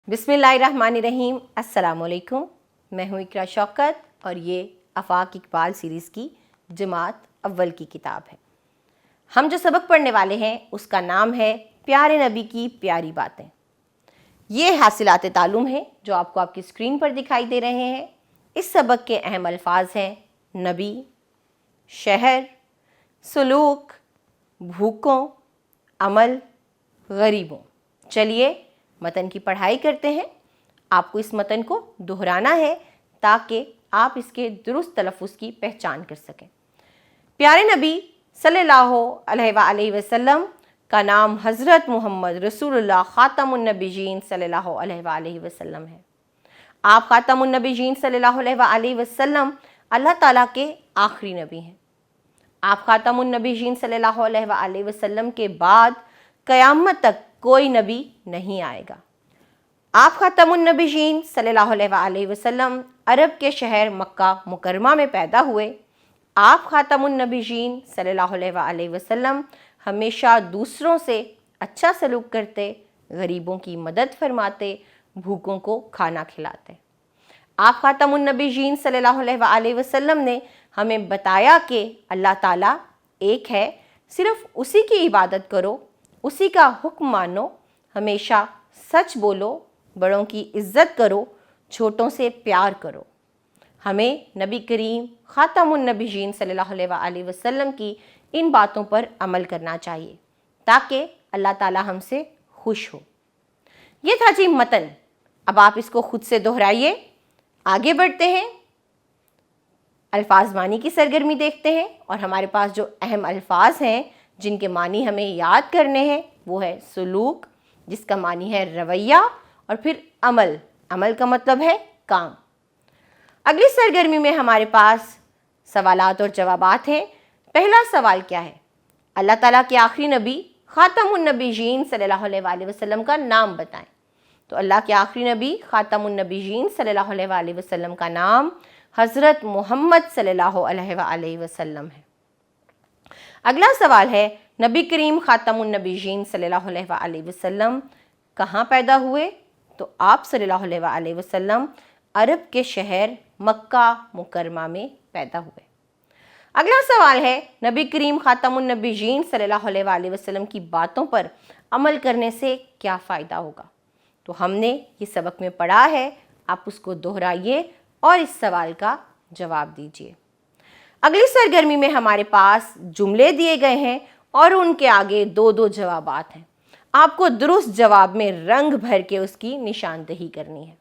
बिस्मिल्लाहिर्रहमानिर्रहीम। अस्सलाम वालेकुम। मैं हूँ इकरा शौकत और ये आफाक इकबाल सीरीज़ की जमात अव्वल की किताब है। हम जो सबक पढ़ने वाले हैं उसका नाम है प्यारे नबी की प्यारी बातें। ये हासिलात तालुम है जो आपको आपकी स्क्रीन पर दिखाई दे रहे हैं। इस सबक के अहम अल्फाज हैं नबी, शहर, सलूक, भूखों, अमल, गरीबों। चलिए मतन की पढ़ाई करते हैं। आपको इस मतन को दोहराना है ताकि आप इसके दुरुस्त तलफ़ुज़ की पहचान कर सकें। प्यारे नबी सल्लल्लाहु अलैहि वसल्लम का नाम हज़रत मोहम्मद रसूलुल्लाह ख़ातमुन नबीयीन सल्लल्लाहु अलैहि वसल्लम है। आप ख़ातमुन नबीयीन सल्लल्लाहु अलैहि वसल्लम अल्लाह ताला के आखिरी नबी हैं। आप ख़ातमुन नबीयीन सल्लल्लाहु अलैहि वसल्लम के बाद क़यामत तक कोई नबी नहीं आएगा। आप ख़ातमुन नबीयीन सल्लल्लाहु अलैहि वसल्लम अरब के शहर मक्का मुकरमा में पैदा हुए। आप ख़ातमुन नबीयीन सल्लल्लाहु अलैहि वसल्लम हमेशा दूसरों से अच्छा सलूक करते, गरीबों की मदद फरमाते, भूखों को खाना खिलाते। आप ख़ातमुन नबीयीन सल्लल्लाहु अलैहि वसल्लम ने हमें बताया कि अल्लाह ताला एक है, सिर्फ़ उसी की इबादत करो, उसी का हुक्म मानो, हमेशा सच बोलो, बड़ों की इज़्ज़त करो, छोटों से प्यार करो। हमें नबी करीम ख़ातमुन नबीयीन सल्लल्लाहु अलैहि वसल्लम की इन बातों पर अमल करना चाहिए ताकि अल्लाह ताला हमसे खुश हो। ये था जी मतन। अब आप इसको खुद से दोहराइए। आगे बढ़ते हैं, अल्फाज मानी की सरगर्मी देखते हैं और हमारे पास जो अहम अल्फाज हैं जिनके मानी हमें याद करने हैं वो है सलूक, जिसका मानी है रवैया, और फिर अमल। अमल का मतलब है काम। अगली सरगर्मी में हमारे पास सवालात और जवाबात हैं। पहला सवाल क्या है? अल्लाह ताला के आखिरी नबी ख़ातमुन नबीयीन सल्लल्लाहु अलैहि वसल्लम का नाम बताएं। तो अल्लाह के आखिरी नबी ख़ातमुन नबीयीन सल्लल्लाहु अलैहि वसल्लम का नाम हज़रत मोहम्मद सल्लल्लाहु अलैहि वसल्लम है। अगला सवाल है, नबी करीम ख़ातमुन नबीयीन सल्लल्लाहु अलैहि वसल्लम कहाँ पैदा हुए? तो आप सल्लल्लाहु अलैहि वसल्लम अरब के शहर मक्का मुकरमा में पैदा हुए। अगला सवाल है, नबी करीम ख़ातमुन नबीयीन सल्लल्लाहु अलैहि वसल्लम की बातों पर अमल करने से क्या फ़ायदा होगा? तो हमने ये सबक में पढ़ा है, आप उसको दोहराइए और इस सवाल का जवाब दीजिए। अगली सरगर्मी में हमारे पास जुमले दिए गए हैं और उनके आगे दो दो जवाबात हैं। आपको दुरुस्त जवाब में रंग भर के उसकी निशानदेही करनी है।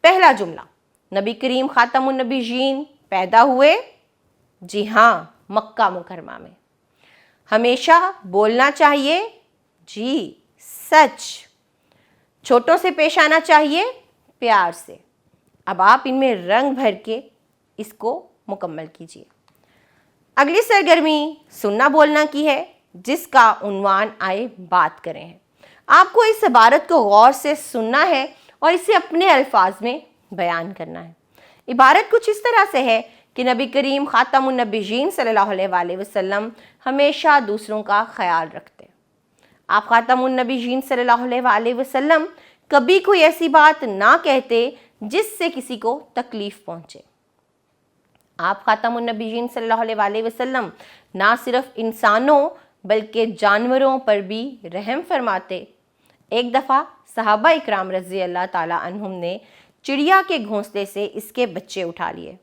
पहला जुमला, नबी करीम ख़ातमुन नबीयीन पैदा हुए। जी हाँ, मक्का मुकरमा में। हमेशा बोलना चाहिए। जी, सच। छोटों से पेश आना चाहिए, प्यार से। अब आप इनमें रंग भर के इसको मुकम्मल कीजिए। अगली सरगर्मी सुनना बोलना की है, जिसका उन्वान आए बात करें है। आपको इस इबारत को गौर से सुनना है और इसे अपने अल्फाज में बयान करना है। इबारत कुछ इस तरह से है कि नबी करीम ख़ातमुन नबीयीन सल्लल्लाहु अलैहि वसल्लम हमेशा दूसरों का ख्याल रखते। आप ख़ातमुन नबीयीन सल्लल्लाहु अलैहि वसल्लम कभी कोई ऐसी बात ना कहते जिससे किसी को तकलीफ़ पहुँचे। आप ख़ातमुन नबीयीन सल्लल्लाहु अलैहि वसल्लम ना सिर्फ इंसानों बल्कि जानवरों पर भी रहम फरमाते। एक दफ़ा सहाबा इकराम रज़ी अल्लाह ताला अन्हुम ने चिड़िया के घोंसले से इसके बच्चे उठा लिए।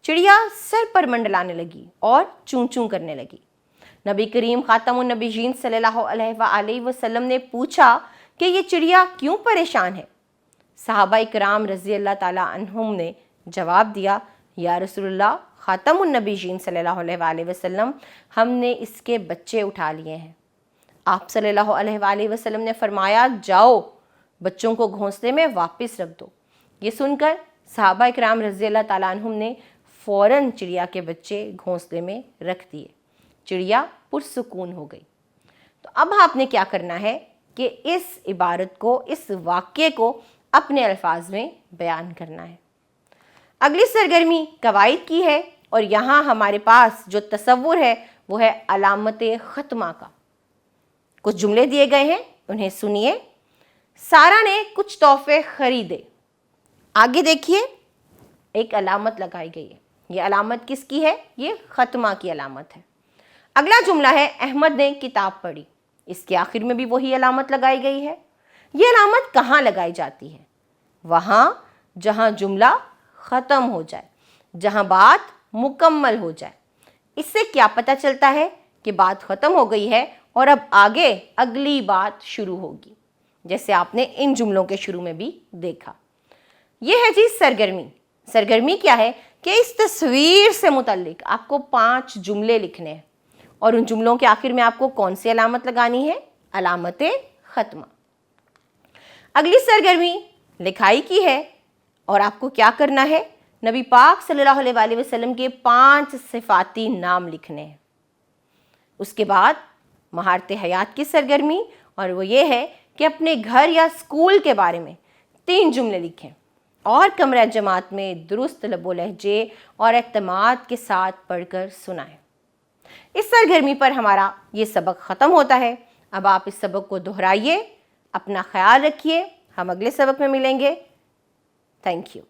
चिड़िया सर पर मंडलाने लगी और चूं चूं करने लगी। नबी करीम ख़ातमुन नबीयीन सल्लल्लाहु अलैहि वसल्लम ने पूछा कि ये चिड़िया क्यों परेशान है? सहाबा इकराम रज़ी अल्लाह ताला अन्हुम ने जवाब दिया, या रसूलुल्लाह ख़ातमुन नबीयीन सल्लल्लाहु अलैहि वसल्लम, हमने इसके बच्चे उठा लिए हैं। आप सल्लल्लाहु अलैहि वसल्लम ने फरमाया, जाओ बच्चों को घोंसले में वापस रख दो। ये सुनकर सहाबा इकराम रज़ी अल्लाह ताला अन्हुम ने फ़ौरन चिड़िया के बच्चे घोंसले में रख दिए। चिड़िया पुरसुकून हो गई। तो अब आपने क्या करना है कि इस इबारत को, इस वाक़े को अपने अल्फाज में बयान करना है। अगली सरगर्मी कवायद की है और यहाँ हमारे पास जो तसव्वुर है वो है अलामत ख़त्मा का। कुछ जुमले दिए गए हैं, उन्हें सुनिए। सारा ने कुछ तोहफे खरीदे। आगे देखिए, एक अलामत लगाई गई है। ये अलामत किसकी है? ये खत्मा की अलामत है। अगला जुमला है अहमद ने किताब पढ़ी। इसके आखिर में भी वही अलामत लगाई गई है। ये अलामत कहाँ लगाई जाती है? वहाँ जहाँ जुमला ख़त्म हो जाए, जहाँ बात मुकम्मल हो जाए। इससे क्या पता चलता है कि बात ख़त्म हो गई है और अब आगे अगली बात शुरू होगी, जैसे आपने इन जुमलों के शुरू में भी देखा। ये है जी सरगर्मी। सरगर्मी क्या है कि इस तस्वीर से मुतल्लिक आपको 5 जुमले लिखने हैं और उन जुमलों के आखिर में आपको कौन सी अलामत लगानी है? अलामत ख़त्मा। अगली सरगर्मी लिखाई की है और आपको क्या करना है? नबी पाक सल्लल्लाहु अलैहि वसल्लम के 5 सिफाती नाम लिखने हैं। उसके बाद महारत हयात की सरगर्मी, और वो ये है कि अपने घर या स्कूल के बारे में 3 जुमले लिखें और कमरा जमात में दुरुस्त लबो लहजे और एतमाद के साथ पढ़कर सुनाएं। इस सरगर्मी पर हमारा ये सबक ख़त्म होता है। अब आप इस सबक को दोहराइए, अपना ख्याल रखिए। हम अगले सबक में मिलेंगे। Thank you.